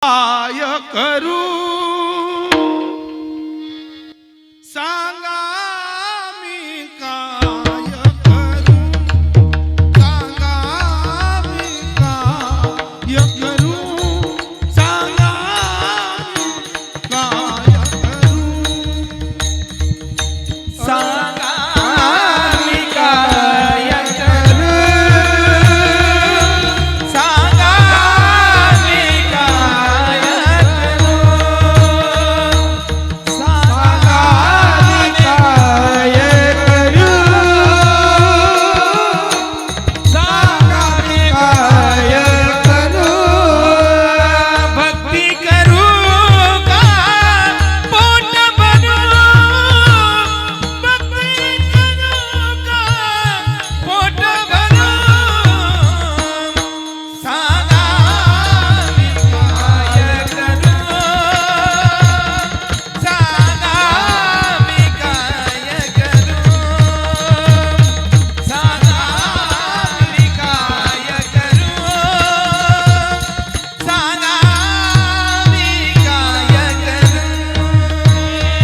काय करू सांगा मी काय करू सांगा मी काय करू सांगा मी काय करू सांगा मी काय करू सांगा मी काय करू सांगा मी काय करू सांगा मी काय करू भक्ती करू का पोट भरू पोट भरू सांगा मी काय करू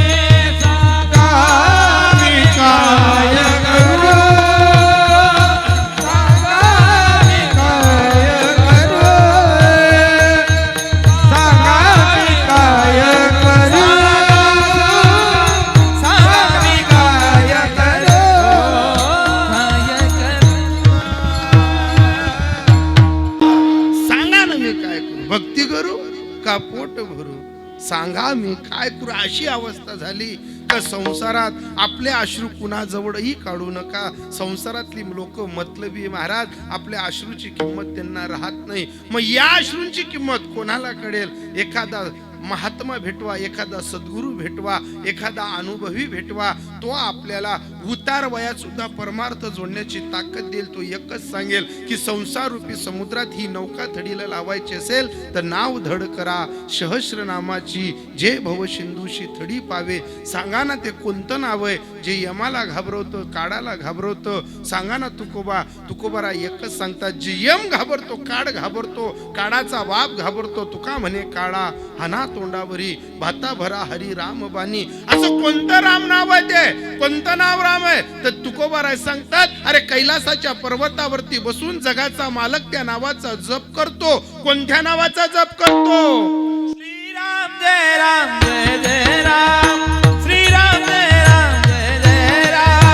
सांगा मी काय करू सांगा मी काय करू सांगा मी काय करू सांगा मी काय करू सांगा ना मी काय करू भक्ती करू का पोट भरू सांगा मी काय करू अशी अवस्था झाली का संसारात आपले अश्रू कुणाजवळही काढू नका संसारातली लोक मतलबी महाराज आपल्या अश्रूची किंमत त्यांना राहत नाही मग या अश्रूंची किंमत कोणाला कळेल एखादा महात्मा भेटवा एखादा सद्गुरू भेटवा एखादा अनुभवी भेटवा तो आपल्याला उतार वयात सुद्धा परमार्थ जोडण्याची ताकद देईल तो एकच सांगेल की संसार रूपी समुद्रात ही नौका थडीला लावायची असेल तर नाव धड करा सहस्र नामाची जे भवसिंधूशी थडी पावे सांगा ना ते कोणतं नाव आहे जे यमाला घाबरवतं काडाला भाबरवतं सांगा ना तुकोबारा एकच सांगतात जे यम घाबरतो काड घाबरतो काडाचा बाप घाबरतो तुका म्हणे काळा हाना तोंडावरी भाता भरा हरी राम बानी असं कोणतं राम नाव आहे ते कोणतं नाव राम आहे तर तुकोबाराय सांगतात अरे कैलासाच्या पर्वतावरती बसून जगाचा मालक त्या नावाचा जप करतो कोणत्या नावाचा जप करतो श्रीराम जय राम जय जय राम श्रीराम जय राम जय जय राम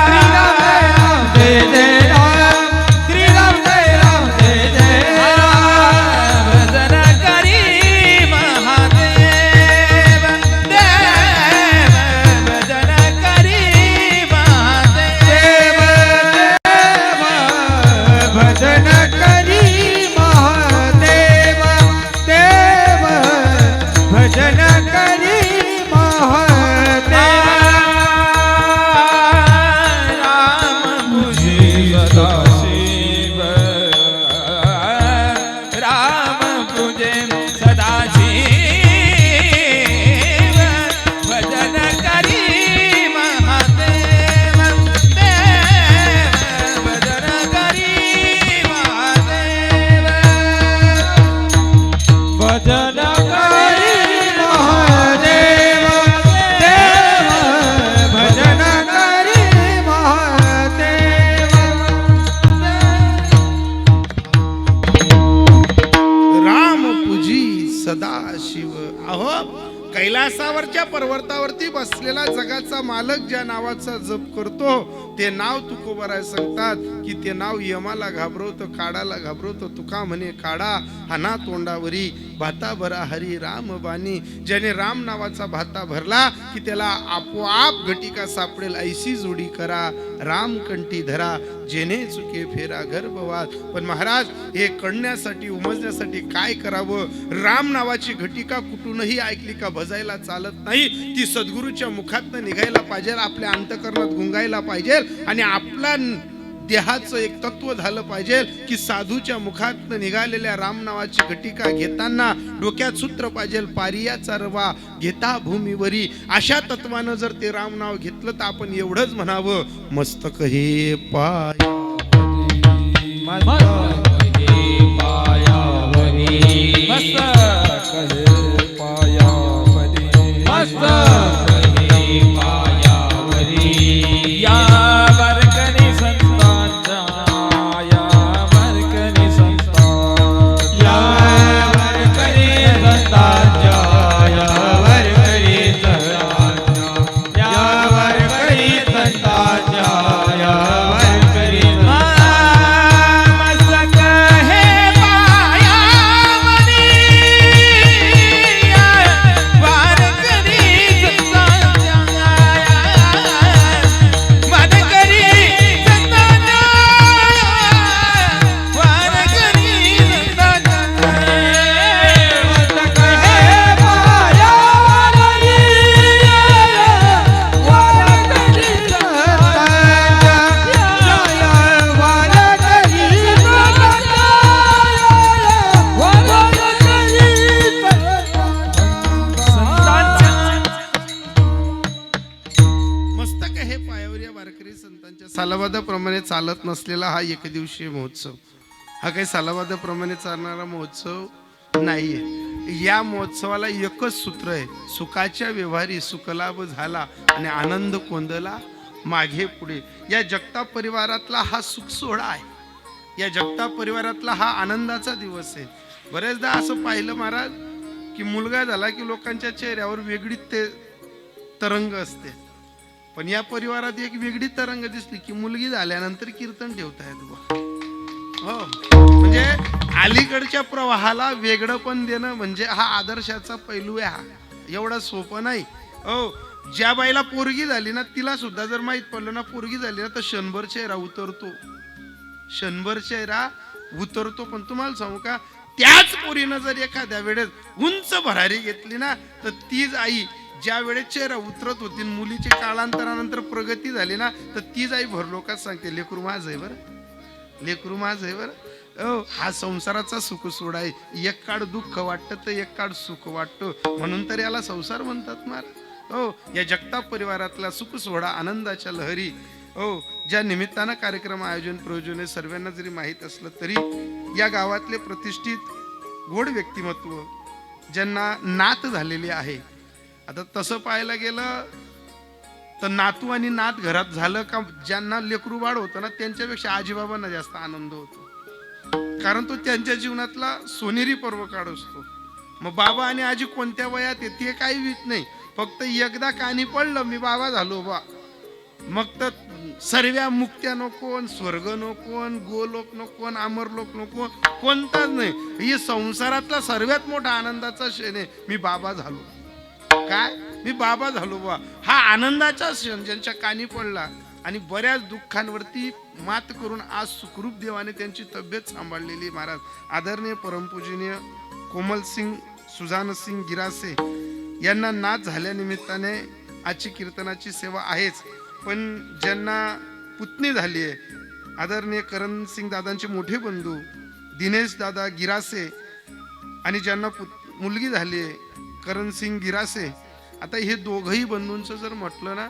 श्रीराम जय जय राम श्रीराम जय राम जय जय राम भजन करी महादेव देव भजन करी महादेव देव भजन करी महादेव देव भजन करी महादेव राम पूजे सदाशिव राम पूजे सदाशिव भजन करी महादेव देव भजन करी महादेव भजन करी महादेव देव भजन करी महादेव राम पूजी सदा शिव अहो कैलासावरच्या पर्वतावरती बसलेला जगाचा मालक ज्या नावाचा जप करतो ते नाव तुकोबाराय सांगतात की ते नाव यमाला घाबरवतं काडाला घाबरवतं तुका म्हणे काडा हाना तोंडावरी भाता भरा हरी राम बानी ज्याने राम नावाचा भाता भरला की त्याला आपोआप घटिका सापडेल ऐशी जोडी करा राम कंठी धरा जेने चुके फेरा गर्भवात पण महाराज हे कळण्यासाठी उमजण्यासाठी काय करावं राम नावाची घटिका कुठूनही ऐकली का भजायला चालत नाही ती सद्गुरूच्या मुखातनं निघायला पाहिजे आपल्या अंतकरणात गुंगायला पाहिजे आणि आपला देहाचं एक तत्व झालं पाहिजे की साधूच्या मुखातनं निघालेल्या राम नावाची घटिका घेताना डोक्यात सूत्र पाहिजे पारियाचा रवा घेता भूमीवरी अशा तत्वानं जर ते राम नाव घेतलं तर आपण एवढंच म्हणावं मस्तक हे पाय मस्तक हे पायावरी मस्तक सालाबादाप्रमाणे चालत नसलेला हा एकदिवसीय महोत्सव, हा काही सालाबादाप्रमाणे चालणारा महोत्सव नाहीये. या महोत्सवाला एकच सूत्र आहे, सुखाच्या व्यवहारी सुखलाभ झाला आणि आनंद कोंदला मागे पुढे. या जगताप परिवारातला हा सुख सोहळा आहे, या जगताप परिवारातला हा आनंदाचा दिवस आहे. बरेचदा असं पाहिलं महाराज की मुलगा झाला की लोकांच्या चेहऱ्यावर वेगळी ते तरंग असते, पण या परिवारात एक वेगळी तरंग दिसली की मुलगी झाल्यानंतर कीर्तन ठेवतायत बा. हो, म्हणजे अलीकडच्या प्रवाहाला वेगळं पण देणं म्हणजे हा आदर्शाचा पैलू आहे. हा एवढा सोपं नाही. हो, ज्या बाईला पोरगी झाली ना तिला सुद्धा जर माहित पडलं ना पोरगी झाली ना तर क्षणभर चेहरा उतरतो, क्षणभर चेहरा उतरतो. पण तुम्हाला सांगू का, त्याच पोरीनं जर एखाद्या वेळेस उंच भरारी घेतली ना तर तीच आई ज्या वेळेस चेहरा उतरत होती, मुलीची काळांतरानंतर प्रगती झाली ना तर तीच आई भरलोकात सांगते लेकरू माझं आहे बरं, लेकरू माझं आहे बरं. हा संसाराचा सुख सोडा आहे. एक काळ दुःख वाटतं तर एक काळ सुख वाटतं, म्हणून तर याला संसार म्हणतात मार. हो, या जगताप परिवारातला सुख सोहळा आनंदाच्या लहरी, हो, ज्या निमित्तानं कार्यक्रम आयोजन प्रयोजन सर्वांना जरी माहीत असलं तरी या गावातले प्रतिष्ठित गोड व्यक्तिमत्व ज्यांना नात झालेली आहे. आता तसं पाहायला गेलं तर नातू आणि नात घरात झालं का ज्यांना लेकरू बाळ होतं ना त्यांच्यापेक्षा आजीबाबांना जास्त आनंद होतो, कारण तो त्यांच्या जीवनातला सोनेरी पर्व काळ असतो. मग बाबा आणि आजी कोणत्या वयात आहे ते काही वित नाही, फक्त एकदा कानी पडलं मी बाबा झालो बा, मग तर सर्व्या मुक्त्या नको, स्वर्ग नको, गोलोक नको, अमरलोक नको, कोणताच नाही. ही संसारातला सर्वात मोठा आनंदाचा क्षण आहे, मी बाबा झालो. काय, मी बाबा झालो बा, हा आनंदाचा क्षण ज्यांच्या कानी पडला आणि बऱ्याच दुःखांवरती मात करून आज सुखरूप देवाने त्यांची तब्येत सांभाळलेली. महाराज आदरणीय परमपूजनीय कोमलसिंग सुजानसिंग गिरासे यांना नाथ झाल्यानिमित्ताने आजची कीर्तनाची सेवा आहेच, पण ज्यांना पुतणी झाली आहे आदरणीय करणसिंग दादांचे मोठे बंधू दिनेश दादा गिरासे आणि ज्यांना मुलगी झाली आहे करणसिंग गिरासे. आता हे दोघंही बंधूंचं जर म्हटलं ना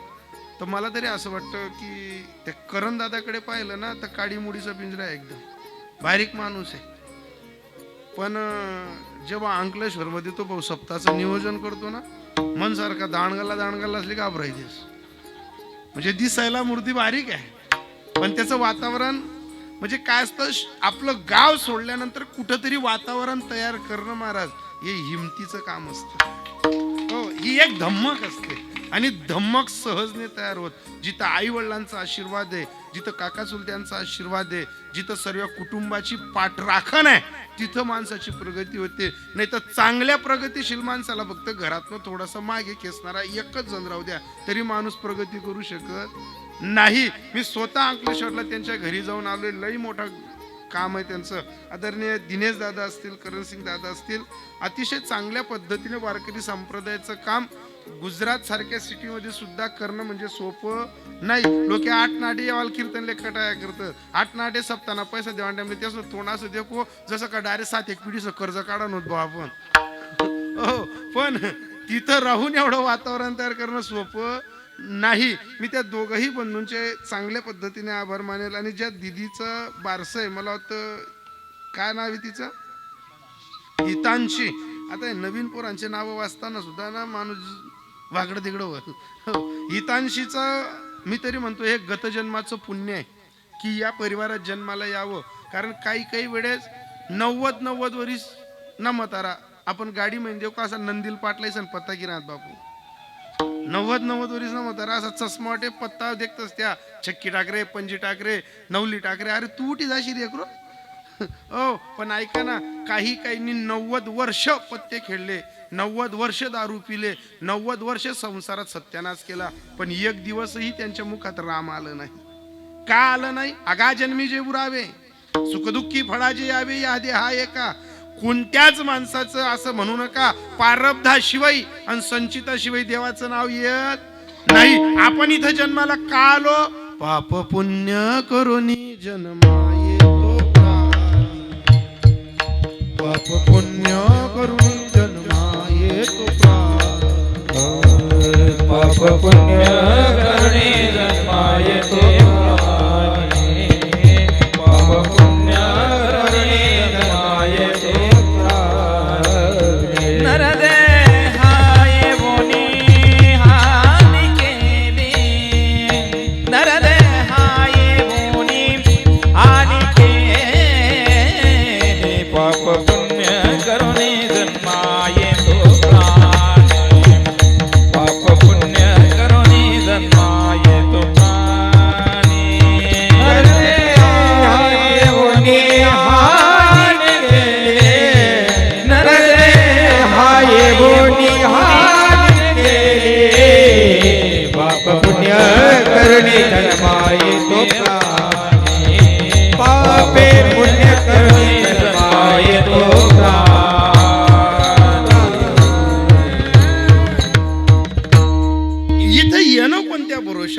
तर मला तरी असं वाटतं की त्या करण दादाकडे पाहिलं ना तर काडी मुडीचा पिंजरा आहे, एकदम बारीक माणूस आहे. पण जेव्हा अंकलेश्वरमध्ये तो भाऊ सप्ताहाचं नियोजन करतो ना मन सारखा दाणगाला असली घाबरायचीस, म्हणजे दिसायला मूर्ती बारीक आहे पण त्याचं वातावरण म्हणजे काय असतं, आपलं गाव सोडल्यानंतर कुठंतरी वातावरण तयार करणं महाराज हे हिमतीचं काम असतं. हो, ही एक धम्मक असते आणि धम्मक सहजने तयार होत. जिथं आई वडिलांचा आशीर्वाद आहे, जिथं काका चुलत्यांचा आशीर्वाद आहे, जिथं सर्व कुटुंबाची पाठराखण आहे तिथं माणसाची प्रगती होते. नाही तर चांगल्या प्रगतीशील माणसाला फक्त घरातनं थोडासा मागे खेचणारा एकच जण राहू द्या तरी माणूस प्रगती करू शकत नाही. मी स्वतः अंकलेश्वरला त्यांच्या घरी जाऊन आलोय, लई मोठा काम आहे त्यांचं. आदरणीय दिनेश दादा असतील, करणसिंग दादा असतील, अतिशय चांगल्या पद्धतीने वारकरी संप्रदायाचं काम गुजरात सारख्या सिटीमध्ये सुद्धा करणं म्हणजे सोपं नाही. लोक 8 नाटे यावाल कीर्तन लेखटाया करतात, 8 नाटे सप्ताना पैसा देवा टाइमले त्याचं तोंड असं देखो जसं का डायरेक्ट 7 एक पिढीचं कर्ज काढा नव्हतं आपण. हो, पण तिथं राहून एवढं वातावरण तयार करणं सोपं नाही. मी त्या दोघंही बंधूंचे चांगल्या पद्धतीने आभार मानेल. आणि ज्या दिदीचं बारसं आहे, मला वाटतं काय नाव आहे तिचं, हितांशी. आता नवीन पोरांचे नावं वाचताना सुद्धा ना माणूस वागडं तिकडं वर. हितांशीचं मी तरी म्हणतो हे गतजन्माचं पुण्य आहे की या परिवारात जन्माला यावं. कारण काही वेळेस 90 वर्ष ना म्हातारा आपण गाडी म्हणजे देऊ का असा नंदील पाटलाय सण पत्ता गिरात बापू 90 वर्ष ना म्हातारा असा चष्मा वाटे पत्ता देखतस त्या छक्की टाकरे, पंजी टाकरे, नवली टाकरे, अरे तू उठी जाशील रे करो. हो, पण ऐका ना, काहींनी 90 वर्ष पत्ते खेळले, 90 वर्ष दारू पिले, 90 वर्ष संसारात सत्यानाश केला, पण एक दिवसही त्यांच्या मुखात राम आलं नाही. का आलं नाही? अगा जन्मी जे बुरावे सुखदुःखी फळाजे यावे या आधी हा एका. कोणत्याच माणसाचं असं म्हणू नका प्रारब्धाशिवाय आणि संचिताशिवाय देवाचं नाव येत नाही. आपण इथं जन्माला का आलो? पाप पुण्य करुनी जन्मा येतो प्राणी, पाप पुण्य करुनी जन्मा येतो प्राणी, पाप पुण्य करणे जन्मा येतो प्राणी.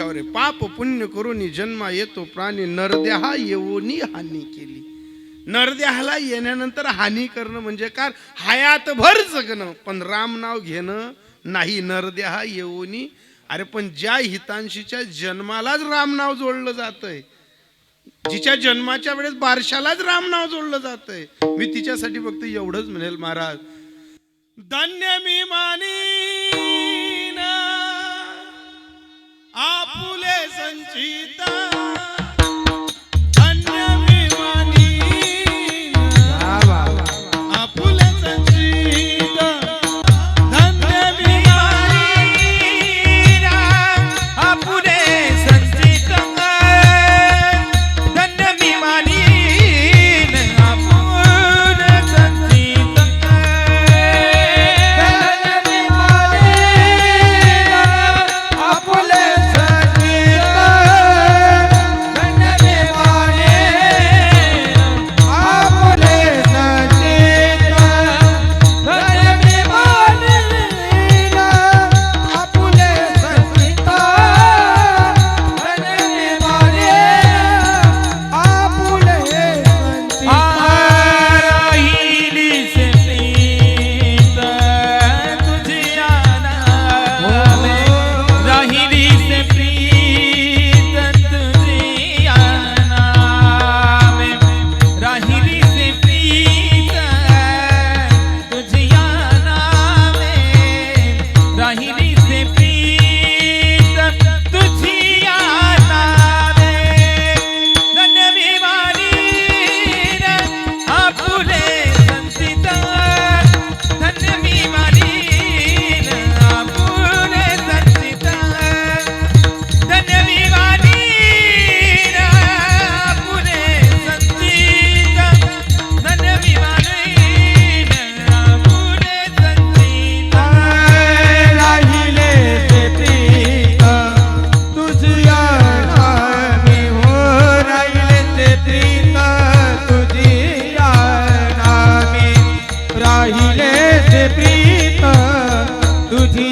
कशावर आहे? पाप पुण्य करून जन्मा येतो प्राणी, नरदेहा येऊनी हानी केली. नरदेहाला येण्यानंतर हानी करणं म्हणजे काय? हयातभर जगणं पण राम नाव घेणं नाही. नरदेहा येऊनी, अरे पण ज्या हितांशीच्या जन्मालाच राम नाव जोडलं जातंय, जिच्या जन्माच्या वेळेस बारशालाच राम नाव जोडलं जातंय, मी तिच्यासाठी फक्त एवढंच म्हणेल, महाराज धन्य मी मानीन आपुले संचिता, धन्य मी मानीन आपुले संचिता, धन्य मी मानीन आपुले संचित, धन्य मी मानीन आपुले संचित, धन्य मी मानीन आपुले संचित, धन्य मी मानीन आपुले संचित, धन्य मी मानीन आपुले संचित, धन्य मी मानीन आपुले संचित. राहिली से प्रीत तुझी आनावे, राहिली से प्रीत तुझी आनावे, राहिली से प्रीत तुझी आनावे, राहिली से प्रीत तुझी आनावे, धन्य मी मानीन आपुले संचित, धन्य मी मानीन आपुले संचित, धन्य मी मानीन आपुले संचित, धन्य मी मानीन आपुले संचित. राहिले ते प्रीत तुझी आनावे, हो राहिले ते प्रीत तुझी आनावे, राहिले ते प्रीत तुझी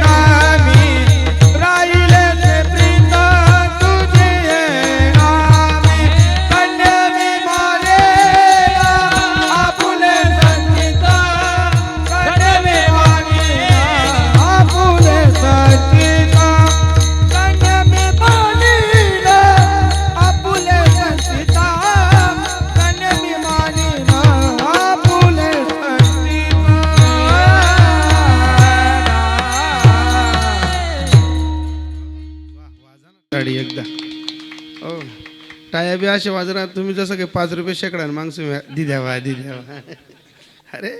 नामी, राहिले ते प्रीत तुझी नामी, धन्य मी मानीन आपुले संचित, धन्य मी मानीन आपुले संचित, धन्य मी मानीन आपुले संचित, धन्य मी मानीन आपुले संचित. गाडी एकदा हो टाया बी असे वाजणार, तुम्ही जसं काही 5 रुपये शेकडा मागसू दिद्यावा दिद्यावा. अरे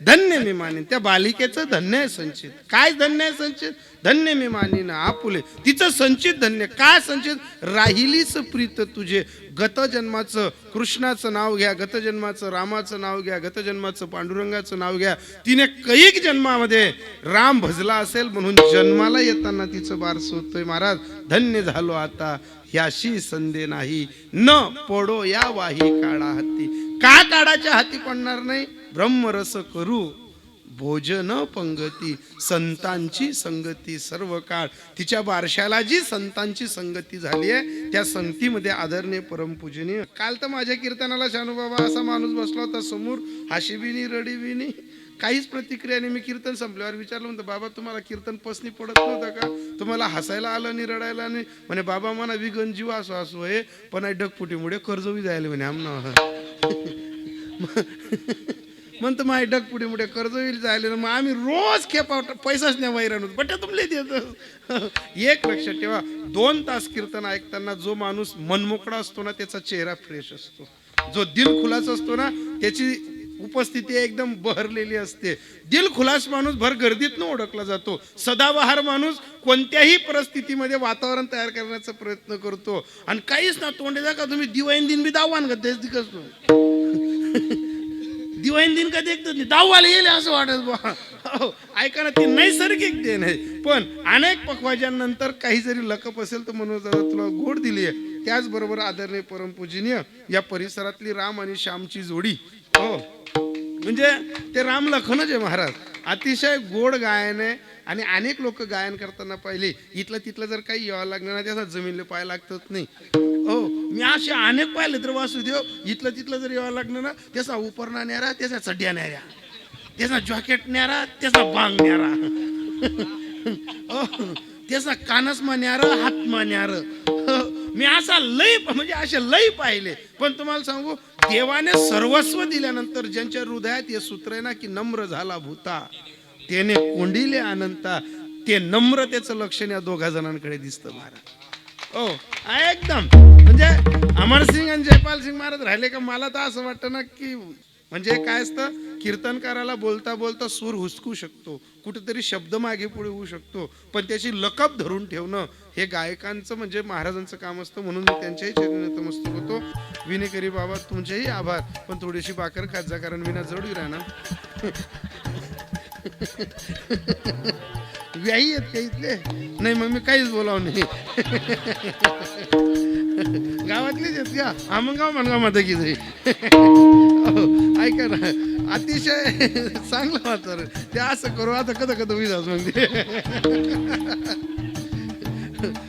धन्य मी मानीन, त्या बालिकेचं धन्य आहे संचित. काय धन्य आहे संचित? धन्य मी मानीन आपुले, तिचं संचित धन्य. काय संचित? राहिलीच प्रीत तुझे, गतजन्माचं कृष्णाचं नाव घ्या, गतजन्माचं रामाचं नाव घ्या, गतजन्माचं पांडुरंगाचं नाव घ्या. तिने कैक जन्मामध्ये राम भजला असेल म्हणून जन्माला येताना तिचं बारस होतोय. महाराज धन्य झालो आता याशी संधे नाही, न पडो या वाही काळा हाती. का काळाच्या हाती पडणार नाही? ब्रह्मरस करू भोजन पंगती, संतांची संगती सर्व काळ. तिच्या बारशाला जी संतांची संगती झाली आहे त्या संगतीमध्ये आदरणीय परमपूजनीय. काल तर माझ्या कीर्तनाला शानूबाबा असा माणूस बसला होता समोर, हाशिबिनी रडीबिनी काहीच प्रतिक्रिया नाही. मी कीर्तन संपल्यावर विचारलं, म्हणतो बाबा तुम्हाला कीर्तन पसनी पडत नव्हतं का? तुम्हाला हसायला आलं नाही, रडायला नाही? म्हणे बाबा म्हणा विगन जीव असो असो आहे, पण डगपुटीमुळे कर्जवी जायला म्हणे आमना. म्हणतो माय डगपुटीमुळे कर्ज होईल जायला, मग आम्ही रोज खेपा पैसाच नाही वैरण होत बट्या तुमले देत. एक लक्षात ठेवा, 2 तास कीर्तन ऐकताना जो माणूस मनमोकळा असतो ना त्याचा चेहरा फ्रेश असतो, जो दिल खुलास असतो ना त्याची उपस्थिती एकदम बहरलेली असते. दिल खुलास माणूस भर गर्दीत न ओळखला जातो. सदाबहार माणूस कोणत्याही परिस्थितीमध्ये वातावरण तयार करण्याचा प्रयत्न करतो. आणि काहीच ना तोंडे जा का तुम्ही दिवाळी दिन बी दावान का तेच दिकस दिवाळी दिन का देखत नाही, दावाला येईल असं वाटत बा. ऐका ना, ती नैसर्गिक देण आहे. पण अनेक पक्वाजांनंतर काही जरी लकप असेल तर म्हणून तुला गोड दिली आहे. त्याचबरोबर आदरणीय परमपूजनीय या परिसरातली राम आणि श्यामची जोडी, हो म्हणजे ते राम लखनच आहे महाराज. अतिशय गोड गायने आणि अनेक लोक गायन करताना पाहिले, इथलं तिथलं जर काही यावं लागलं ना त्याचा जमिनीला पाय लागतात नाही. हो, मी असे अनेक पाहिले तर वासुदेव, इथलं तिथलं जर यावं लागलं ना त्याचा उपरणा न्यारा, त्याचा चड्ड्या न्यारा, त्याचा जॉकेट न्यारा, त्याचा बांग न्यारा, त्याचा कानसमा न्यार, हातमा न्यार. मी असा लई म्हणजे असे लई पाहिले. पण तुम्हाला सांगू, देवाने सर्वस्व दिल्यानंतर ज्यांच्या हृदयात हे सूत्र आहे ना की नम्र झाला भूता त्याने कोंडिले अनंता, ते नम्रतेचं लक्षण या दोघा जणांकडे दिसतं महाराज. हो, एकदम म्हणजे अमरसिंग आणि जयपाल सिंग महाराज राहिले का मला तर असं वाटतं ना की म्हणजे काय असतं, कीर्तनकाराला बोलता बोलता सूर हुसकू शकतो, कुठेतरी शब्द मागे पुढे होऊ शकतो, पण त्याची लकब धरून ठेवणं हे गायकांचं म्हणजे महाराजांचं काम असतं. म्हणून मी त्यांच्याही चरणी नतमस्तक होतो. विनेकरी बाबा तुमचेही आभार, पण थोडीशी भाकर खात जा, कारण विना जड राहणार. व्याही आहेत का इथले? नाही, मग मी काहीच बोलाव नाही. गावातलीच आहेत का? आमगाव मनगाव मध्ये की जाई. ऐका ना, अतिशय चांगलं वाटतं ते. असं करू आता कधी कधी विधास मग ते.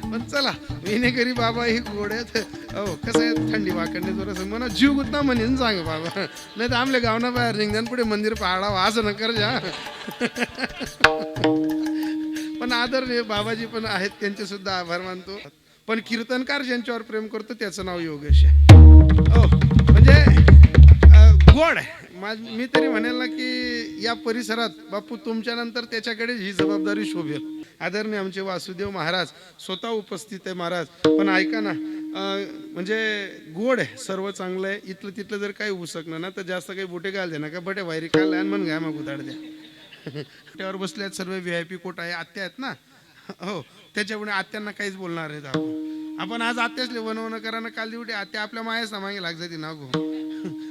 पण चला, विनेकरी बाबा ही गोड्यात. हो, कसं आहे, थंडी वाकडणे जोरासं म्हणा जीव गुतना म्हणेन सांग बाबा, नाही तर आमल्या गावना बाहेर निघण्यान पुढे मंदिर पहाडावं असं न कर जा. पण आदरणीय बाबाजी पण आहेत, त्यांचे सुद्धा आभार मानतो. पण कीर्तनकार ज्यांच्यावर प्रेम करतो त्याचं नाव योगेश आहे. हो, म्हणजे गोड आहे. मी तरी म्हणेल ना की या परिसरात बापू तुमच्या नंतर त्याच्याकडे ही जबाबदारी शोभेल. आदरणीय आमचे वासुदेव महाराज स्वतः उपस्थित आहे महाराज. पण ऐका ना, म्हणजे गोड आहे, सर्व चांगलं आहे. इथलं तिथलं जर काही उसकणं ना तर जास्त काही बोटे घाल दे ना का, बटे वायरी काढल्या आणि म्हण घ्या मग उधाड द्या. त्यावर बसले आहेत सर्व VIP कोट आहे, आत्या आहेत ना. हो, त्याच्यामुळे आत्यांना काहीच बोलणार आहेत आपण आज आत्यासले वनवणं करा ना, काल दिवटी आत्या आपल्या मायाचा मागे लाग जाते ना गो.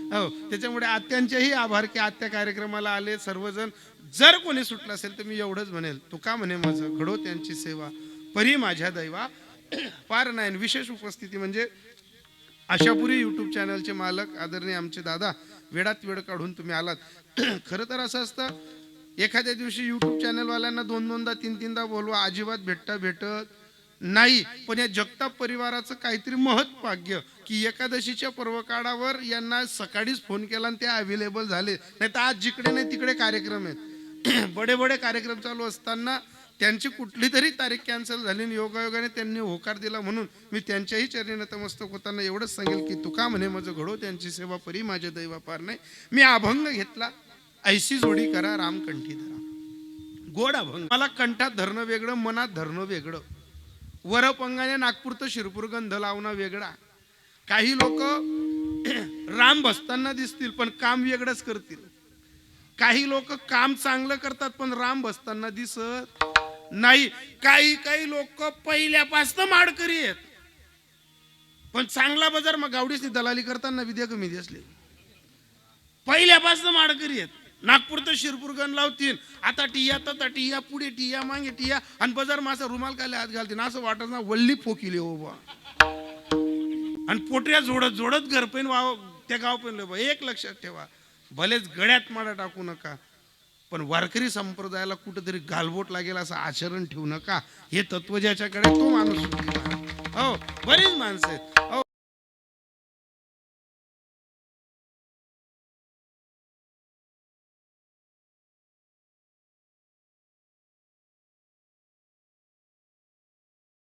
हो, त्याच्यामुळे आत्यांचेही आभार की आत्या कार्यक्रमाला आले सर्वजण. जर कोणी सुटलं असेल तर मी एवढंच म्हणेल, तुका म्हणे माझं घडो त्यांची सेवा, परी माझ्या दैवा पार नाही. विशेष उपस्थिती म्हणजे आशापुरी YouTube चॅनलचे मालक आदरणीय आमचे दादा, वेळात वेळ काढून तुम्ही आलात. खरं तर असं असतं, एखाद्या दिवशी YouTube चॅनलवाल्यांना 2-2दा 3-3दा बोलवा, अजिबात भेटत नाही. पण या जगताप परिवाराचं काहीतरी महत्भाग्य की एकादशीच्या पर्वकाळावर यांना सकाळीच फोन केला आणि ते अवेलेबल झाले. नाही तर आज जिकडे नाही तिकडे कार्यक्रम आहेत. बडे बडे कार्यक्रम चालू असताना त्यांची कुठली तरी तारीख कॅन्सल झाली आणि योगायोगाने त्यांनी होकार दिला. म्हणून मी त्यांच्याही चरणी नतमस्तक होताना एवढंच सांगेल की तुका म्हणे माझं घडो त्यांची सेवा, परी माझ्या दैवा पार नाही. मी अभंग घेतला, ऐशी जोडी करा रामकंठी धरा. गोड अभंग. मला कंठात धरणं वेगळं, मनात धरणं वेगळं. वरपंगाने नागपूरचं शिरपूर गंध लावणं वेगळा. काही लोक राम बसताना दिसतील पण काम वेगळंच करतील. काही लोक काम चांगलं करतात पण राम बसताना दिसत नाही. काही लोक पहिल्यापासून माडकरी आहेत पण चांगला बाजार मग गावडीसनी दलाली करताना विद्या कमी दिसली. पहिल्यापासून माडकरी आहेत. नागपूर तर शिरपूर गण लावतील, आता टिया तर टिया, पुढे टिया, मागे टिया, आणि बाजार मासा रुमाल काले हात घालतील. असं वाटत ना वल्ली फोकिले हो बा, आणि पोटऱ्या जोडत जोडत घर पण वाव त्या गाव पण बा. एक लक्षात ठेवा, भलेच गळ्यात माडा टाकू नका पण वारकरी संप्रदायाला कुठेतरी गालबोट लागेल असं आचरण ठेवू नका. हे तत्व ज्याच्याकडे तो माणूस. हो, बरीच माणसं आहेत